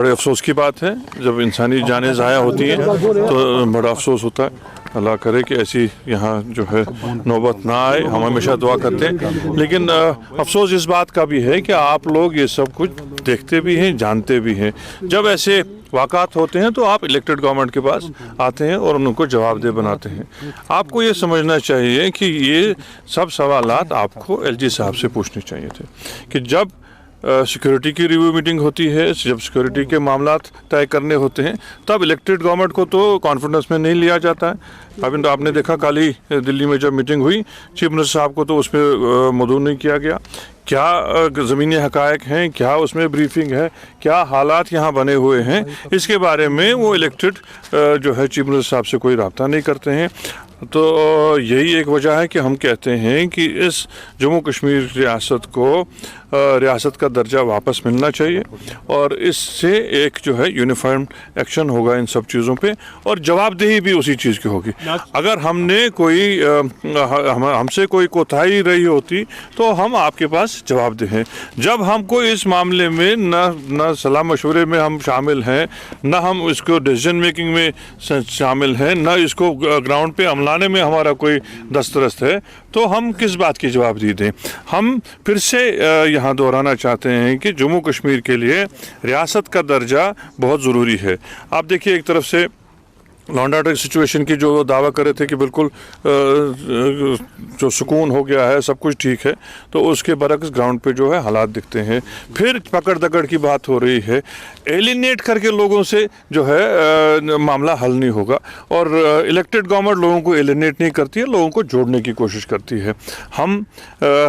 बड़े अफसोस की बात है जब इंसानी जानें ज़ाया होती हैं तो बड़ा अफसोस होता है। अल्लाह करे कि ऐसी यहाँ जो है नौबत ना आए, हम हमेशा दुआ करते हैं। लेकिन अफसोस इस बात का भी है कि आप लोग ये सब कुछ देखते भी हैं, जानते भी हैं। जब ऐसे वाक़ात होते हैं तो आप इलेक्टेड गवर्नमेंट के पास आते हैं और उनको जवाबदेह बनाते हैं। आपको ये समझना चाहिए कि ये सब सवालात आपको एलजी साहब से पूछने चाहिए थे कि जब सिक्योरिटी की रिव्यू मीटिंग होती है, जब सिक्योरिटी के मामलात तय करने होते हैं, तब इलेक्टेड गवर्नमेंट को तो कॉन्फिडेंस में नहीं लिया जाता है। अभी तो आपने देखा कल ही दिल्ली में जब मीटिंग हुई, चीफ मिनिस्टर साहब को तो उसमें मदऊ नहीं किया गया। क्या ज़मीनी हक़ाइक़ हैं, क्या उसमें ब्रीफिंग है, क्या हालात यहाँ बने हुए हैं, इसके बारे में वो इलेक्टेड जो है चीफ मिनिस्टर साहब से कोई रब्ता नहीं करते हैं। तो यही एक वजह है कि हम कहते हैं कि इस जम्मू कश्मीर रियासत को रियासत का दर्जा वापस मिलना चाहिए और इससे एक जो है यूनिफॉर्म एक्शन होगा इन सब चीज़ों पे और जवाबदेही भी उसी चीज़ की होगी। अगर हमने कोई हमसे कोई कोताही रही होती तो हम आपके पास जवाबदेह हैं। जब हमको इस मामले में न सलाह मशवरे में हम शामिल हैं, न हम इसको डिसीजन मेकिंग में शामिल हैं, न इसको ग्राउंड पे अमलाने में हमारा कोई दस्तरस्त है, तो हम किस बात की जवाबदेही दें। हम फिर से यहाँ दोहराना चाहते हैं कि जम्मू कश्मीर के लिए रियासत का दर्जा बहुत ज़रूरी है। आप देखिए, एक तरफ से लॉ एंड ऑर्डर सिचुएशन की जो दावा कर रहे थे कि बिल्कुल जो सुकून हो गया है, सब कुछ ठीक है, तो उसके बरक्स ग्राउंड पे जो है हालात दिखते हैं। फिर पकड़ दकड़ की बात हो रही है। एलिनेट करके लोगों से जो है मामला हल नहीं होगा और इलेक्टेड गवर्नमेंट लोगों को एलिनेट नहीं करती है, लोगों को जोड़ने की कोशिश करती है। हम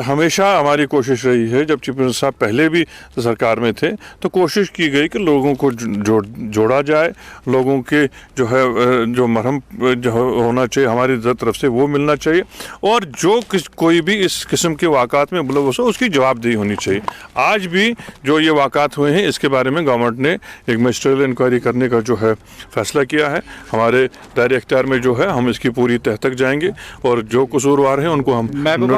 हमेशा हमारी कोशिश रही है, जब चीफ मिनिस्टर साहब पहले भी सरकार में थे तो कोशिश की गई कि लोगों को जोड़ा जाए, लोगों के जो है जो मरहम जो होना चाहिए हमारी तरफ से वो मिलना चाहिए और जो कोई भी इस किस्म के वाक़ात में मुलव्वस हो उसकी जवाबदेही होनी चाहिए। आज भी जो ये वाक़ात हुए हैं इसके बारे में गवर्नमेंट ने एक मजिस्ट्रियल इंक्वायरी करने का जो है फैसला किया है। हमारे दायरे इख्तियार में जो है हम इसकी पूरी तह तक जाएंगे और जो कसूरवार हैं उनको हम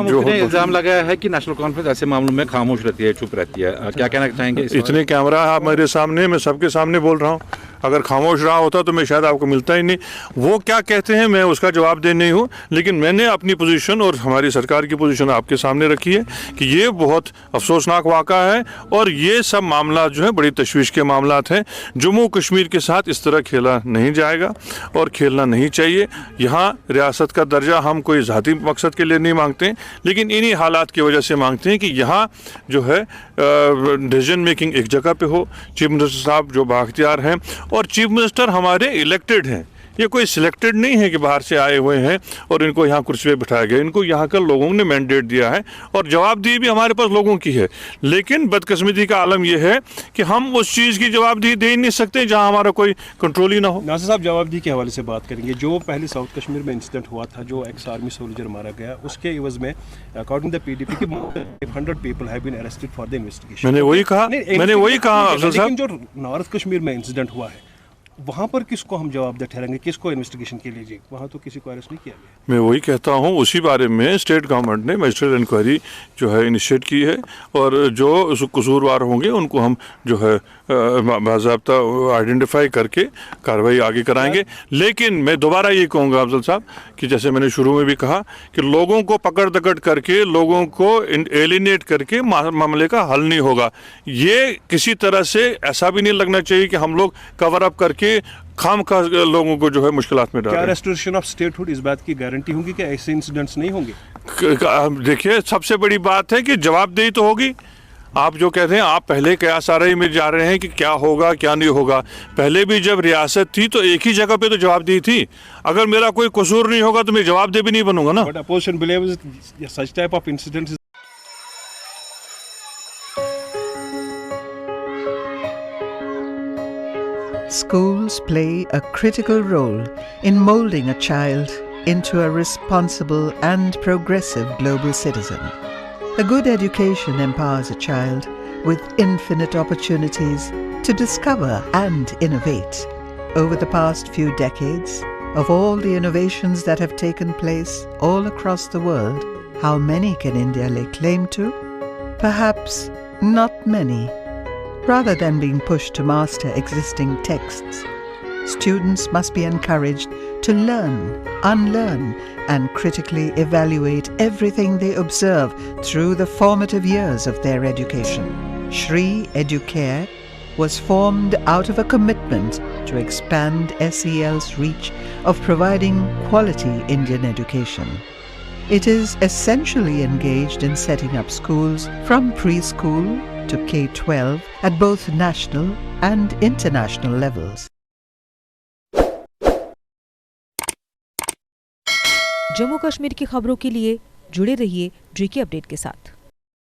जो इल्ज़ाम लगाया है कि नेशनल कॉन्फ्रेंस ऐसे मामलों में खामोश रहती है, चुप रहती है, क्या कहना चाहेंगे? इतने कैमरा है मेरे सामने, मैं सबके सामने बोल रहा हूँ। अगर खामोश रहा होता तो मैं शायद आपको मिलता ही नहीं। वो क्या कहते हैं मैं उसका जवाब दे नहीं हूँ, लेकिन मैंने अपनी पोजीशन और हमारी सरकार की पोजीशन आपके सामने रखी है कि ये बहुत अफसोसनाक वाक़ा है और ये सब मामला जो है बड़ी तशवीश के मामलात हैं। जम्मू कश्मीर के साथ इस तरह खेला नहीं जाएगा और खेलना नहीं चाहिए। यहाँ रियासत का दर्जा हम कोई ज़ाती मकसद के लिए नहीं मांगते, लेकिन इन्हीं हालात की वजह से मांगते हैं कि यहाँ जो है डिसीजन मेकिंग एक जगह पे हो। चीफ मिनिस्टर साहब जो बाख्तियार हैं और चीफ मिनिस्टर हमारे इलेक्टेड हैं, ये कोई सिलेक्टेड नहीं है कि बाहर से आए हुए हैं और इनको यहाँ कुर्सी पे बिठाया गया। इनको यहाँ का लोगों ने मैंडेट दिया है और जवाबदेही भी हमारे पास लोगों की है। लेकिन बदकिस्मती का आलम यह है कि हम उस चीज़ की जवाबदेही दे ही नहीं सकते जहाँ हमारा कोई कंट्रोल ही ना हो। नासिर साहब, जवाबदेही के हवाले से बात करेंगे। जो पहले साउथ कश्मीर में इंसिडेंट हुआ था, जो एक्स आर्मी सोल्जर मारा गया, उसके एवज में अकॉर्डिंग द PDP के 100 people have been arrested for the investigation. मैंने वही कहा अफजल साहब। लेकिन जो नॉर्थ कश्मीर में इंसिडेंट हुआ है वहाँ पर किसको हम जवाबदेह ठहराएंगे, किसको इन्वेस्टिगेशन के लिए? वहाँ तो किसी को अरेस्ट नहीं किया गया। मैं वही कहता हूँ, उसी बारे में स्टेट गवर्नमेंट ने मजिस्ट्रियल इंक्वायरी जो है इनिशिएट की है और जो कसूरवार होंगे उनको हम जो है बाज़ाब्ता आइडेंटिफाई करके कार्रवाई आगे कराएंगे। लेकिन मैं दोबारा ये कहूँगा अफजल साहब कि जैसे मैंने शुरू में भी कहा कि लोगों को पकड़ दकड़ करके, लोगों को एलिनेट करके मामले का हल नहीं होगा। ये किसी तरह से ऐसा भी नहीं लगना चाहिए कि हम लोग कवर अप करके खाम का लोगों को जो है मुश्किलात में डाल। क्या रेस्टोरेशन ऑफ स्टेटहुड इस बात की गारंटी होगी कि ऐसे इंसिडेंट्स नहीं होंगे? देखिए, सबसे बड़ी बात है कि जवाबदेही तो होगी। आप जो कहते हैं, आप पहले कयास आराई में जा रहे हैं कि क्या होगा क्या नहीं होगा। पहले भी जब रियासत थी तो एक ही जगह पे तो जवाबदेही थी। अगर मेरा कोई कसूर नहीं होगा तो मैं जवाबदेह भी नहीं बनूंगा ना। But opposition believes such type of incidents. Schools play a critical role in molding a child into a responsible and progressive global citizen. A good education empowers a child with infinite opportunities to discover and innovate. Over the past few decades, of all the innovations that have taken place all across the world, how many can India lay claim to? Perhaps not many. rather than being pushed to master existing texts. Students must be encouraged to learn, unlearn, and critically evaluate everything they observe through the formative years of their education. Shri Educare was formed out of a commitment to expand SEL's reach of providing quality Indian education. It is essentially engaged in setting up schools from preschool to K-12 at both national and international levels. Jammu Kashmir की खबरों के लिए जुड़े रहिए GK update के साथ।